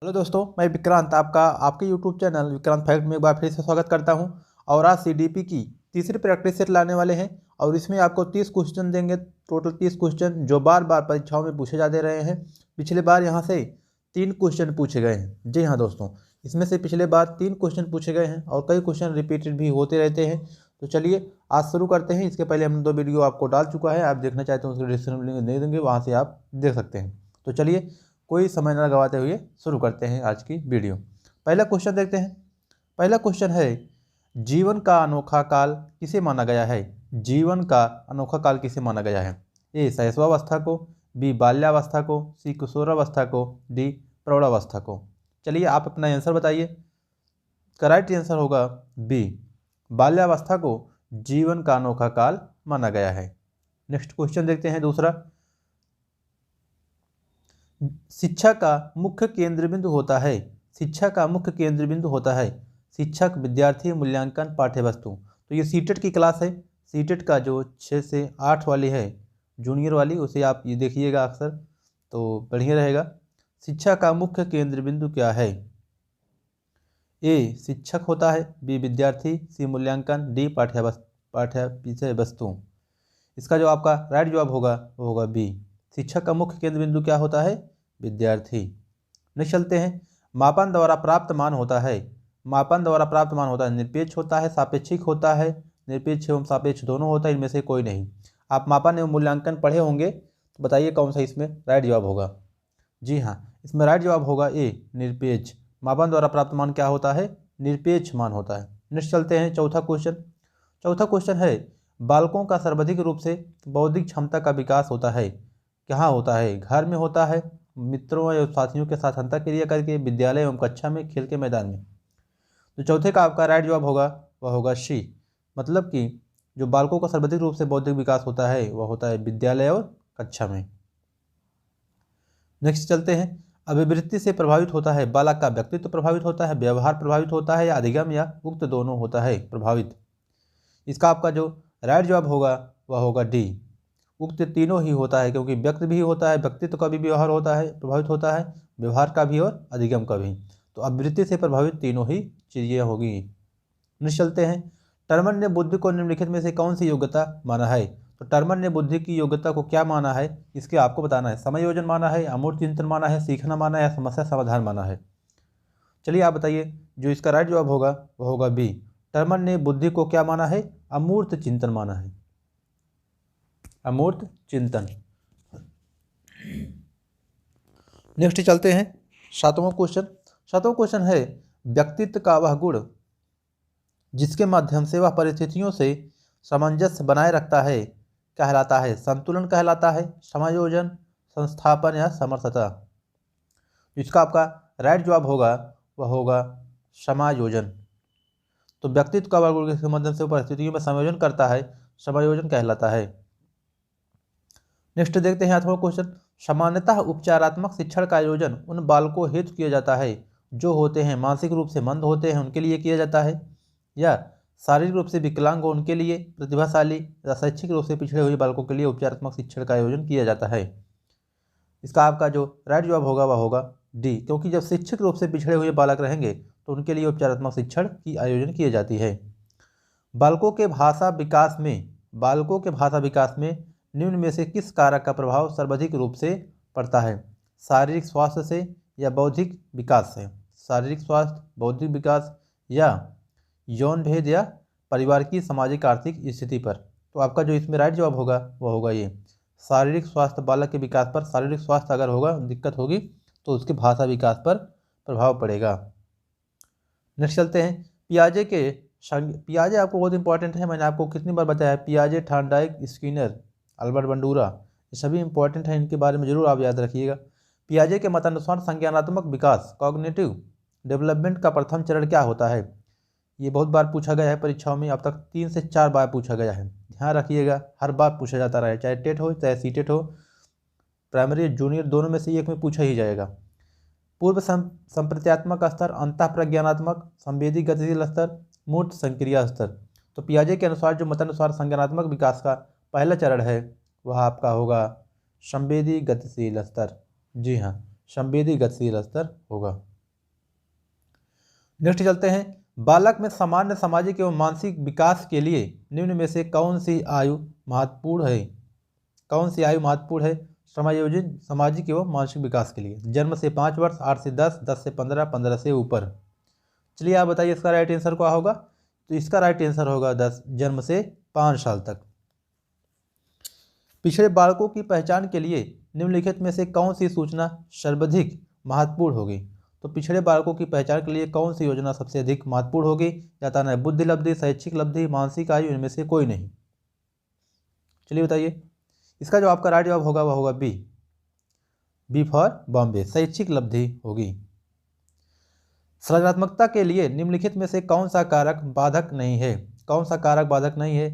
Hello दोस्तों, मैं विक्रांत आपके यूट्यूब चैनल विक्रांत फैक्ट में एक बार फिर से स्वागत करता हूं। और आज सीडीपी की तीसरी प्रैक्टिस सेट लाने वाले हैं और इसमें आपको 30 क्वेश्चन देंगे। टोटल 30 क्वेश्चन जो बार बार परीक्षाओं में पूछे जाते रहे हैं। पिछले बार यहां से 3 क्वेश्चन पूछे गए हैं। जी हाँ दोस्तों, इसमें से पिछले बार 3 क्वेश्चन पूछे गए हैं और कई क्वेश्चन रिपीटेड भी होते रहते हैं। तो चलिए आज शुरू करते हैं। इसके पहले हमने 2 वीडियो आपको डाल चुका है, आप देखना चाहते हैं उसके डिस्क्रिप्शन लिंक दे देंगे, वहाँ से आप देख सकते हैं। तो चलिए कोई समय न गवाते हुए शुरू करते हैं आज की वीडियो। पहला क्वेश्चन देखते हैं। पहला क्वेश्चन है, जीवन का अनोखा काल किसे माना गया है? जीवन का अनोखा काल किसे माना गया है? ए शैशवावस्था को, बी बाल्यावस्था को, सी किशोरावस्था को, डी प्रौढ़ावस्था को। चलिए आप अपना आंसर बताइए। करेक्ट आंसर होगा बी, बाल्यावस्था को जीवन का अनोखा काल माना गया है। नेक्स्ट क्वेश्चन देखते हैं दूसरा। शिक्षा का मुख्य केंद्र बिंदु होता है। शिक्षा का मुख्य केंद्र बिंदु होता है शिक्षक, विद्यार्थी, मूल्यांकन, पाठ्यवस्तु। तो ये सीटेट की क्लास है। सीटेट का जो 6 से 8 वाली है, जूनियर वाली, उसे आप ये देखिएगा अक्सर, तो बढ़िया रहेगा। शिक्षा का मुख्य केंद्र बिंदु क्या है? ए शिक्षक होता है, बी विद्यार्थी, सी मूल्यांकन, डी पाठ्य विषय वस्तु। इसका जो आपका राइट जवाब होगा वो होगा बी, शिक्षक का मुख्य केंद्र बिंदु क्या होता है? विद्यार्थी। नेक्स्ट चलते हैं। मापन द्वारा प्राप्त मान होता है। मापन द्वारा प्राप्त मान होता है निरपेक्ष होता है, सापेक्षिक होता है, निरपेक्ष एवं सापेक्ष दोनों होता है, इनमें से कोई नहीं। आप मापन एवं मूल्यांकन पढ़े होंगे, तो बताइए कौन सा इसमें राइट जवाब होगा। जी हाँ, इसमें राइट जवाब होगा ए निरपेक्ष। मापन द्वारा प्राप्त मान क्या होता है? निरपेक्ष मान होता है। नेक्स्ट चलते हैं चौथा क्वेश्चन। चौथा क्वेश्चन है, बालकों का सर्वाधिक रूप से बौद्धिक क्षमता का विकास होता है कहाँ होता है? घर में होता है, मित्रों एवं साथियों के साथ अंतःक्रिया करके, विद्यालय एवं कक्षा में, खेल के मैदान में। तो चौथे का आपका राइट जवाब होगा वह होगा सी, मतलब कि जो बालकों का सर्वाधिक रूप से बौद्धिक विकास होता है वह होता है विद्यालय और कक्षा में। नेक्स्ट चलते हैं। अभिवृत्ति से प्रभावित होता है, बालक का व्यक्तित्व प्रभावित होता है, व्यवहार प्रभावित होता है, या अधिगम या उक्त दोनों होता है प्रभावित। इसका आपका जो राइट जवाब होगा वह होगा डी, उक्त तीनों ही होता है, क्योंकि व्यक्ति भी होता है, व्यक्तित्व का भी व्यवहार होता है, प्रभावित होता है, व्यवहार का भी और अधिगम का भी। तो अभिवृत्ति से प्रभावित तीनों ही चीजें होगी। नेक्स्ट चलते हैं। टर्मन ने बुद्धि को निम्नलिखित में से कौन सी योग्यता माना है? तो टर्मन ने बुद्धि की योग्यता को क्या माना है, इसके आपको बताना है। समायोजन माना है, अमूर्त चिंतन माना है, सीखना माना है, या समस्या समाधान माना है। चलिए आप बताइए। जो इसका राइट जवाब होगा वह होगा बी, टर्मन ने बुद्धि को क्या माना है? अमूर्त चिंतन माना है, अमूर्त चिंतन। नेक्स्ट चलते हैं सातवां क्वेश्चन। सातवां क्वेश्चन है, व्यक्तित्व का वह गुण जिसके माध्यम से वह परिस्थितियों से सामंजस्य बनाए रखता है कहलाता है? संतुलन कहलाता है, समायोजन, संस्थापन, या समर्थता। इसका आपका राइट जवाब होगा वह होगा समायोजन। तो व्यक्तित्व का वह गुण जिसके माध्यम से परिस्थितियों में समायोजन करता है, समायोजन कहलाता है। नेक्स्ट देखते हैं 8वां क्वेश्चन। सामान्यतः उपचारात्मक शिक्षण का आयोजन उन बालकों हेतु किया जाता है जो होते हैं मानसिक रूप से मंद होते हैं, उनके लिए किया जाता है, या शारीरिक रूप से विकलांग हो उनके लिए, प्रतिभाशाली या शैक्षिक रूप से पिछड़े हुए बालकों के लिए उपचारात्मक शिक्षण का आयोजन किया जाता है। इसका आपका जो राइट जवाब होगा वह होगा डी, क्योंकि जब शिक्षित रूप से पिछड़े हुए बालक रहेंगे तो उनके लिए उपचारात्मक शिक्षण की आयोजन की जाती है। बालकों के भाषा विकास में निम्न में से किस कारक का प्रभाव सर्वाधिक रूप से पड़ता है? शारीरिक स्वास्थ्य से या बौद्धिक विकास से? शारीरिक स्वास्थ्य, बौद्धिक विकास, या यौन भेद, या परिवार की सामाजिक आर्थिक स्थिति पर। तो आपका जो इसमें राइट जवाब होगा वह होगा ये, शारीरिक स्वास्थ्य, बालक के विकास पर शारीरिक स्वास्थ्य अगर होगा, दिक्कत होगी तो उसके भाषा विकास पर प्रभाव पड़ेगा। नेक्स्ट चलते हैं। पियाजे आपको बहुत इंपॉर्टेंट है, मैंने आपको कितनी बार बताया है। पियाजे, थॉर्नडाइक, स्किनर, अल्बर्ट बंडूरा, ये सभी इंपॉर्टेंट हैं, इनके बारे में जरूर आप याद रखिएगा। पियाजे के मतानुसार संज्ञानात्मक विकास, कॉग्निटिव डेवलपमेंट का प्रथम चरण क्या होता है? ये बहुत बार पूछा गया है परीक्षाओं में, अब तक 3 से 4 बार पूछा गया है, ध्यान रखिएगा, हर बार पूछा जाता रहा है, चाहे टेट हो चाहे सीटेट हो, प्राइमरी जूनियर दोनों में से एक में पूछा ही जाएगा। पूर्व संप्रत्यात्मक स्तर, अंतः प्रज्ञानात्मक, संवेदी गतिशील स्तर, मूर्त संक्रिया स्तर। तो पियाजे के अनुसार जो मतानुसार संज्ञानात्मक विकास का पहला चरण है वह आपका होगा संवेदी गतिशील स्तर। जी हाँ, संवेदी गतिशील स्तर होगा। नेक्स्ट चलते हैं, बालक में सामान्य सामाजिक एवं मानसिक विकास के लिए निम्न में से कौन सी आयु महत्वपूर्ण है? कौन सी आयु महत्वपूर्ण है समायोजित सामाजिक एवं मानसिक विकास के लिए? जन्म से 5 वर्ष, 8 से 10, 10 से 15, 15 से ऊपर। चलिए आप बताइए इसका राइट आंसर क्या होगा? तो इसका राइट आंसर होगा 10, जन्म से 5 साल तक। पिछड़े बालकों की पहचान के लिए निम्नलिखित में से कौन सी सूचना सर्वाधिक महत्वपूर्ण होगी? तो पिछड़े बालकों की पहचान के लिए कौन सी योजना सबसे अधिक महत्वपूर्ण होगी? बताना है बुद्धि लब्धि, शैक्षिक लब्धि, मानसिक आयु, इनमें से कोई नहीं। चलिए बताइए, इसका जो आपका राइट जवाब होगा वह होगा बी फॉर बॉम्बे, शैक्षिक लब्धि होगी। सृजनात्मकता के लिए निम्नलिखित में से कौन सा कारक बाधक नहीं है? कौन सा कारक बाधक नहीं है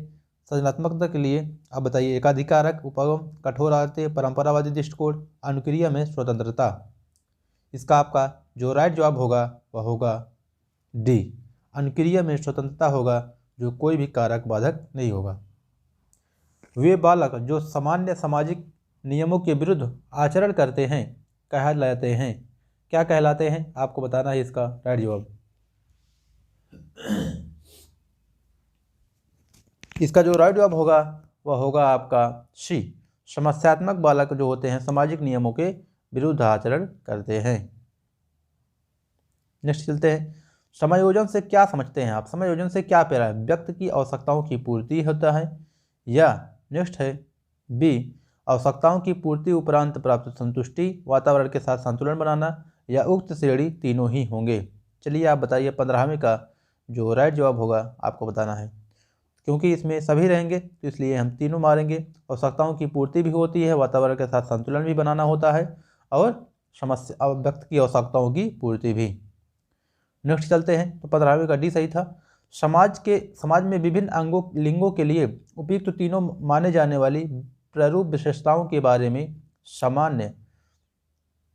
सृजनात्मकता के लिए? आप बताइए, एकाधिकारक, उपगम, कठोर आदतें, परंपरावादी दृष्टिकोण, अनुक्रिया में स्वतंत्रता। इसका आपका जो राइट जवाब होगा वह होगा डी, अनुक्रिया में स्वतंत्रता होगा, जो कोई भी कारक बाधक नहीं होगा। वे बालक जो सामान्य सामाजिक नियमों के विरुद्ध आचरण करते हैं कहलाते हैं, क्या कहलाते हैं? आपको बताना है इसका राइट जवाब। इसका जो राइट जवाब होगा वह होगा आपका सी, समस्यात्मक बालक जो होते हैं सामाजिक नियमों के विरुद्ध आचरण करते हैं। नेक्स्ट चलते हैं, समायोजन से क्या समझते हैं आप? समायोजन से क्या प्यारा है? व्यक्ति की आवश्यकताओं की पूर्ति होता है, या नेक्स्ट है बी, आवश्यकताओं की पूर्ति उपरांत प्राप्त संतुष्टि, वातावरण के साथ संतुलन बनाना, या उक्त श्रेणी तीनों ही होंगे। चलिए आप बताइए 15वें का जो राइट जवाब होगा आपको बताना है, क्योंकि इसमें सभी रहेंगे तो इसलिए हम तीनों मारेंगे। आवश्यकताओं की पूर्ति भी होती है, वातावरण के साथ संतुलन भी बनाना होता है, और समस्या व्यक्ति की आवश्यकताओं की पूर्ति भी। नेक्स्ट चलते हैं, तो 15वें का डी सही था। समाज में विभिन्न लिंगों के लिए उपयुक्त तीनों माने जाने वाली प्रारूप विशेषताओं के बारे में सामान्य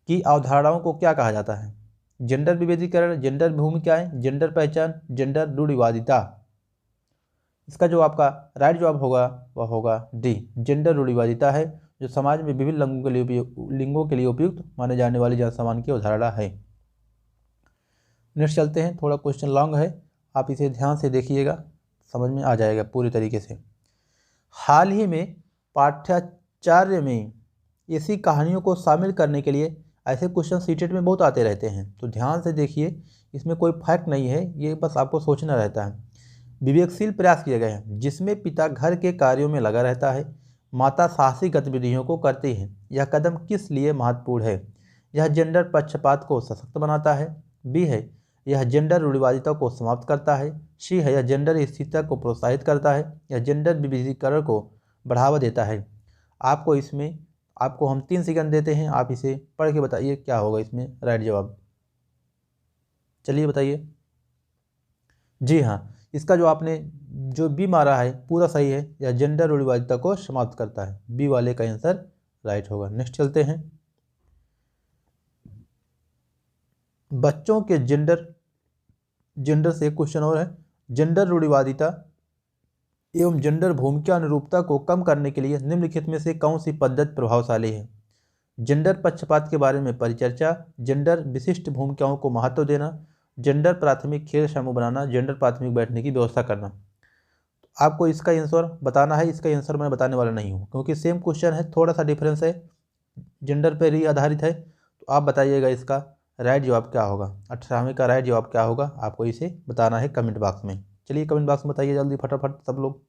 की अवधारणाओं को क्या कहा जाता है? जेंडर विभेदीकरण, जेंडर भूमिकाएं, जेंडर पहचान, जेंडर रूढ़िवादिता। इसका जो आपका राइट जवाब होगा वह होगा डी, जेंडर रूढ़िवादिता है, जो समाज में विभिन्न लिंगों के लिए उपयुक्त माने जाने वाली जनसमान की अवधारणा है। नेक्स्ट चलते हैं, थोड़ा क्वेश्चन लॉन्ग है, आप इसे ध्यान से देखिएगा, समझ में आ जाएगा पूरी तरीके से। हाल ही में पाठ्याचार्य में ऐसी कहानियों को शामिल करने के लिए ऐसे क्वेश्चन सीटेट में बहुत आते रहते हैं, तो ध्यान से देखिए, इसमें कोई फैक्ट नहीं है, ये बस आपको सोचना रहता है। विवेकशील प्रयास किए गए हैं, जिसमें पिता घर के कार्यों में लगा रहता है, माता साहसिक गतिविधियों को करती है। यह कदम किस लिए महत्वपूर्ण है? यह जेंडर पक्षपात को सशक्त बनाता है, बी है यह जेंडर रूढ़िवादिता को समाप्त करता है, सी है यह जेंडर स्थिरता को प्रोत्साहित करता है, या जेंडर विविधीकरण को बढ़ावा देता है। आपको हम 3 सेकंड देते हैं, आप इसे पढ़ के बताइए क्या होगा इसमें राइट जवाब। चलिए बताइए। जी हाँ, इसका जो आपने जो बी मारा है पूरा सही है, यह जेंडर रूढ़िवादिता को समाप्त करता है, बी वाले का आंसर राइट होगा। नेक्स्ट चलते हैं, बच्चों के जेंडर से क्वेश्चन और है, जेंडर रूढ़िवादिता एवं जेंडर भूमिका अनुरूपता को कम करने के लिए निम्नलिखित में से कौन सी पद्धति प्रभावशाली है? जेंडर पक्षपात के बारे में परिचर्चा, जेंडर विशिष्ट भूमिकाओं को महत्व देना, जेंडर प्राथमिक खेल समूह बनाना, जेंडर प्राथमिक बैठने की व्यवस्था करना। आपको इसका आंसर बताना है, इसका आंसर मैं बताने वाला नहीं हूँ, क्योंकि सेम क्वेश्चन है, थोड़ा सा डिफरेंस है, जेंडर पर ही आधारित है। तो आप बताइएगा इसका राइट जवाब क्या होगा, 18वें का राइट जवाब क्या होगा, आपको इसे बताना है कमेंट बॉक्स में। चलिए कमेंट बॉक्स में बताइए जल्दी फटाफट सब लोग।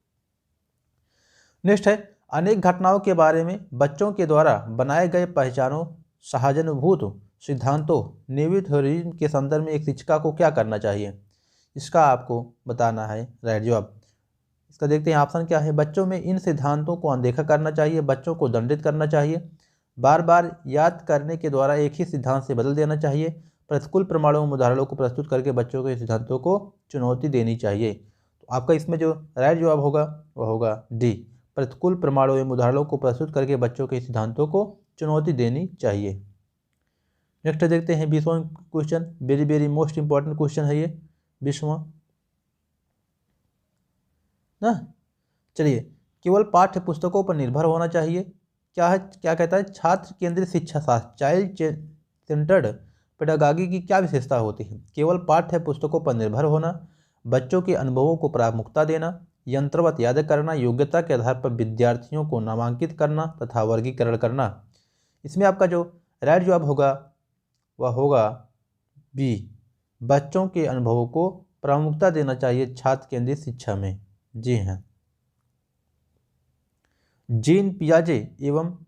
नेक्स्ट है, अनेक घटनाओं के बारे में बच्चों के द्वारा बनाए गए पहचानों, सहानुभूत सिद्धांतों, नेवी थ्योरीज के संदर्भ में एक शिक्षिका को क्या करना चाहिए? इसका आपको बताना है राइट जवाब। इसका देखते हैं ऑप्शन क्या है। बच्चों में इन सिद्धांतों को अनदेखा करना चाहिए, बच्चों को दंडित करना चाहिए, बार बार याद करने के द्वारा एक ही सिद्धांत से बदल देना चाहिए, प्रतिकूल प्रमाणों एवं उदाहरणों को प्रस्तुत करके बच्चों के सिद्धांतों को चुनौती देनी चाहिए। तो आपका इसमें जो राइट जवाब होगा वह होगा डी, प्रतिकूल प्रमाणों एवं उदाहरणों को प्रस्तुत करके बच्चों के सिद्धांतों को चुनौती देनी चाहिए। नेक्स्ट देखते हैं 20वां question, very very most important question है ये 20वां ना। चलिए, केवल पाठ्य पुस्तकों पर निर्भर होना चाहिए, क्या है, क्या कहता है, छात्र केंद्रित शिक्षा शास्त्र, चाइल्ड सेंटर्ड पेडागागी की क्या विशेषता होती है? केवल पाठ्य पुस्तकों पर निर्भर होना, बच्चों के अनुभवों को प्राथमिकता देना, यंत्रवत याद करना, योग्यता के आधार पर विद्यार्थियों को नामांकित करना तथा वर्गीकरण करना। इसमें आपका जो राइट जवाब होगा वह होगा बी, बच्चों के अनुभवों को प्राथमिकता देना चाहिए छात्र केंद्रित शिक्षा में। जी हाँ। जीन पियाजे एवं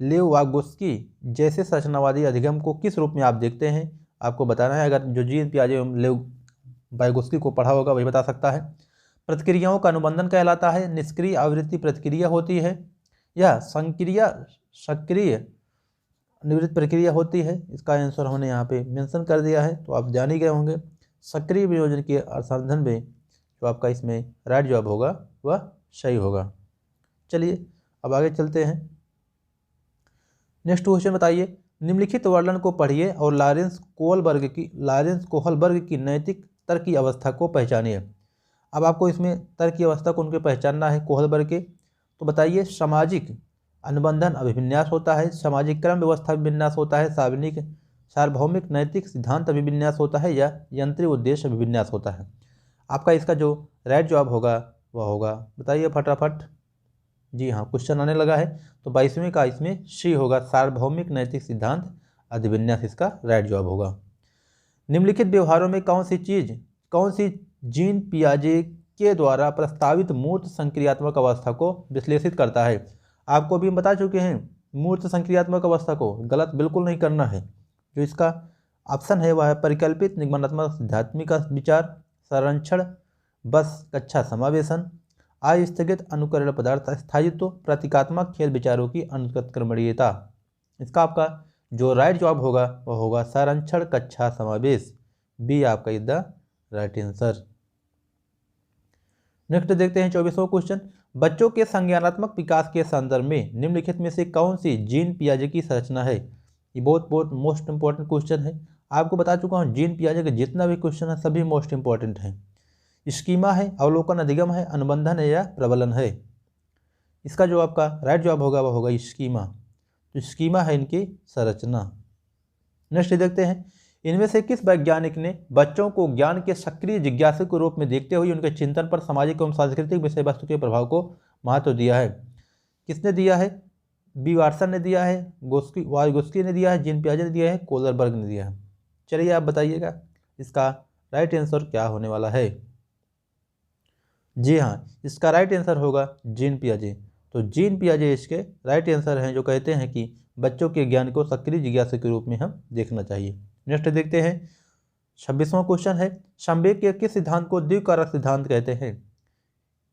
लेव वागोस्की जैसे संरचनावादी अधिगम को किस रूप में आप देखते हैं? आपको बताना है। अगर जो जीन पियाजे एवं लेव वागोस्की को पढ़ा होगा वही बता सकता है। प्रतिक्रियाओं का अनुबंधन कहलाता है, निष्क्रिय आवृत्ति प्रतिक्रिया होती है या सक्रिय निवृत्त प्रक्रिया होती है। इसका आंसर हमने यहाँ पे मेंशन कर दिया है, तो आप जान ही गए होंगे। सक्रिय वियोजन के अनुसंधान में जो आपका इसमें राइट जवाब होगा वह सही होगा। चलिए अब आगे चलते हैं। नेक्स्ट क्वेश्चन बताइए, निम्नलिखित वर्णन को पढ़िए और लॉरेंस कोहलबर्ग की नैतिक तर्क की अवस्था को पहचानिए। अब आपको इसमें तर्क की अवस्था को उनके पहचानना है कोहलबर्ग के। तो बताइए, सामाजिक अनुबंधन अभिविन्यास होता है, सामाजिक क्रम व्यवस्था अभिविन्यास होता है, सार्वभौमिक नैतिक सिद्धांत अभिविन्यास होता है या यंत्रीय उद्देश्य अभिविन्यास होता है? आपका इसका जो राइट जवाब होगा वह होगा, बताइए फटाफट। जी हाँ, क्वेश्चन आने लगा है। तो 22वें का इसमें सी होगा, सार्वभौमिक नैतिक सिद्धांत अधिविन्यास इसका राइट जवाब होगा। निम्नलिखित व्यवहारों में कौन सी जीन पियाजे के द्वारा प्रस्तावित मूर्त संक्रियात्मक अवस्था को विश्लेषित करता है? आपको भी हम बता चुके हैं, मूर्त संक्रियात्मक अवस्था को गलत बिल्कुल नहीं करना है। जो इसका ऑप्शन है वह है परिकल्पित निगमनात्मक सिद्धात्मिक विचार, संरक्षण बस कक्षा समावेशन, अस्थगित अनुकरण पदार्थ स्थायित्व, प्रतीकात्मक खेल विचारों की अनुत्क्रमणीयता। इसका आपका जो राइट जवाब होगा वह होगा संरक्षण कक्षा समावेश। बी आपका is the right answer. Next देखते हैं 24वां क्वेश्चन, बच्चों के संज्ञानात्मक विकास के संदर्भ में निम्नलिखित में से कौन सी जीन पियाजे की संरचना है? ये बहुत मोस्ट इंपॉर्टेंट क्वेश्चन है। आपको बता चुका हूँ जीन पियाजे के जितना भी क्वेश्चन है सभी मोस्ट इंपॉर्टेंट हैं। स्कीमा है, अवलोकन अधिगम है, अनुबंधन है या प्रबलन है? इसका जो आपका राइट जवाब होगा वह होगा स्कीमा। तो स्कीमा है इनकी संरचना। नेक्स्ट देखते हैं, इनमें से किस वैज्ञानिक ने बच्चों को ज्ञान के सक्रिय जिज्ञासु के रूप में देखते हुए उनके चिंतन पर सामाजिक एवं सांस्कृतिक विषय वस्तु के प्रभाव को महत्व दिया है? किसने दिया है? बी वाटसन ने दिया है, वागोस्की ने दिया है, जीन पियाजे ने दिया है, कोहलबर्ग ने दिया है। चलिए आप बताइएगा इसका राइट आंसर क्या होने वाला है। जी हाँ, इसका राइट आंसर होगा जीन पियाजे। तो जीन पियाजे इसके राइट आंसर हैं, जो कहते हैं कि बच्चों के ज्ञान को सक्रिय जिज्ञासु के रूप में हम देखना चाहिए। नेक्स्ट देखते हैं 26वां क्वेश्चन है, संवेग के किस सिद्धांत को द्विकारक सिद्धांत कहते हैं?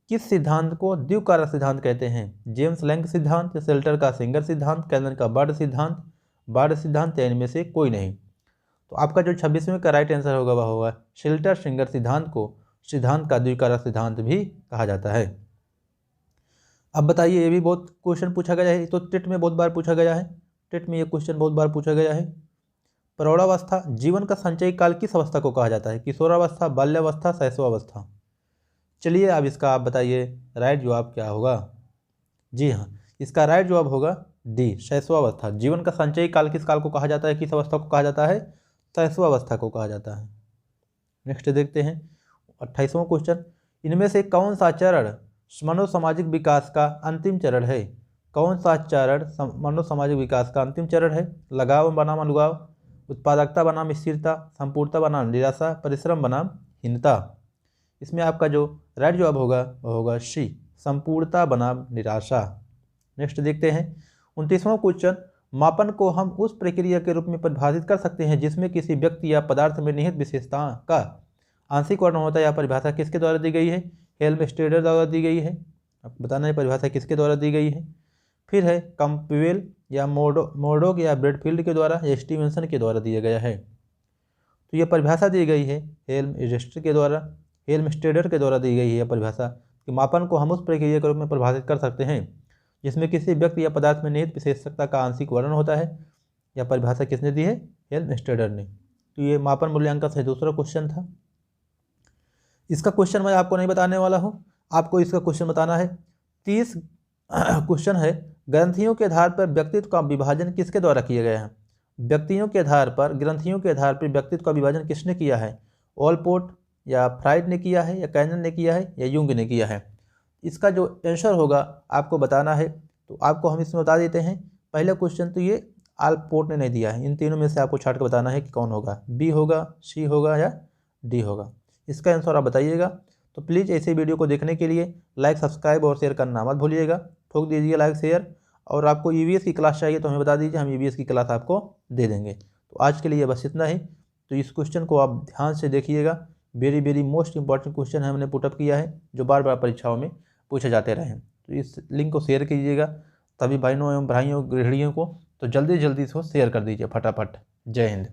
किस सिद्धांत को द्विकारक सिद्धांत कहते हैं? जेम्स लैंग सिद्धांत, शेल्टर का सिंगर सिद्धांत, कैलन का बार्ड सिद्धांत या इनमें से कोई नहीं? तो आपका जो 26वें का राइट आंसर होगा वह होगा शेल्टर सिंगर सिद्धांत को सिद्धांत का द्विकारक सिद्धांत भी कहा जाता है। अब बताइए, ये भी बहुत क्वेश्चन पूछा गया है, तो टेट में बहुत बार पूछा गया है। टेट में ये क्वेश्चन बहुत बार पूछा गया है। प्रौढ़ावस्था जीवन का संचयी काल किस अवस्था को कहा जाता है? किशोरावस्था, बाल्यावस्था, शैशवावस्था? चलिए अब इसका आप बताइए राइट जवाब क्या होगा। जी हाँ, इसका राइट जवाब होगा डी, शैशवावस्था। जीवन का संचयी काल किस काल को कहा जाता है, किस अवस्था को कहा जाता है? शैशवावस्था को कहा जाता है। नेक्स्ट देखते हैं 28वां क्वेश्चन, इनमें से कौन सा चरण मनोसामाजिक विकास का अंतिम चरण है? कौन सा चरण मनोसामाजिक विकास का अंतिम चरण है? लगाव बनाम अनुगाव, उत्पादकता बनाम स्थिरता, संपूर्णता बनाम निराशा, परिश्रम बनाम हीनता? इसमें आपका जो राइट जवाब होगा वह होगा सी, संपूर्णता बनाम निराशा। नेक्स्ट देखते हैं 29वां क्वेश्चन, मापन को हम उस प्रक्रिया के रूप में परिभाषित कर सकते हैं जिसमें किसी व्यक्ति या पदार्थ में निहित विशेषता का आंशिक वर्णन होता है। यह परिभाषा किसके द्वारा दी गई है? हेल्मस्टेडर द्वारा दी गई है। आपको बताना है परिभाषा किसके द्वारा दी गई है। फिर है कैंपबेल या मोर्डॉक या ब्रैडफील्ड के द्वारा या स्टीवेंसन के द्वारा दिया गया है। तो यह परिभाषा दी गई है हेल्मस्टेडर के द्वारा दी गई है। यह परिभाषा कि मापन को हम उस प्रक्रिया के रूप में परिभाषित कर सकते हैं जिसमें किसी व्यक्ति या पदार्थ में निहित विशेषता का आंशिक वर्णन होता है। यह परिभाषा किसने दी है? हेल्मस्टेडर ने। तो ये मापन मूल्यांकन से दूसरा क्वेश्चन था। इसका क्वेश्चन मैं आपको नहीं बताने वाला हूँ, आपको इसका क्वेश्चन बताना है। 30 क्वेश्चन है, ग्रंथियों के आधार पर व्यक्तित्व का विभाजन किसके द्वारा किया गया है? व्यक्तियों के आधार पर, ग्रंथियों के आधार पर व्यक्तित्व का विभाजन किसने किया है? ऑलपोर्ट या फ्राइड ने किया है, या कैनन ने किया है, या यूंग ने किया है? इसका जो आंसर होगा आपको बताना है। तो आपको हम इसमें बता देते हैं। पहला क्वेश्चन तो ये ऑलपोर्ट ने नहीं दिया है। इन तीनों में से आपको छाट कर बताना है कि कौन होगा, बी होगा, सी होगा या डी होगा। इसका आंसर आप बताइएगा। तो प्लीज़ ऐसे वीडियो को देखने के लिए लाइक, सब्सक्राइब और शेयर करना मत भूलिएगा। ठोक दीजिए लाइक, शेयर। और आपको ईवीएस की क्लास चाहिए तो हमें बता दीजिए, हम ईवीएस की क्लास आपको दे देंगे। तो आज के लिए बस इतना ही। तो इस क्वेश्चन को आप ध्यान से देखिएगा। Very very most important question है, हमने पुटअप किया है, जो बार बार परीक्षाओं में पूछे जाते रहे हैं। तो इस लिंक को शेयर कीजिएगा तभी भाइयों एवं भाइयों गृहिणियों को। तो जल्दी जल्दी इसको शेयर कर दीजिए फटाफट। जय हिंद।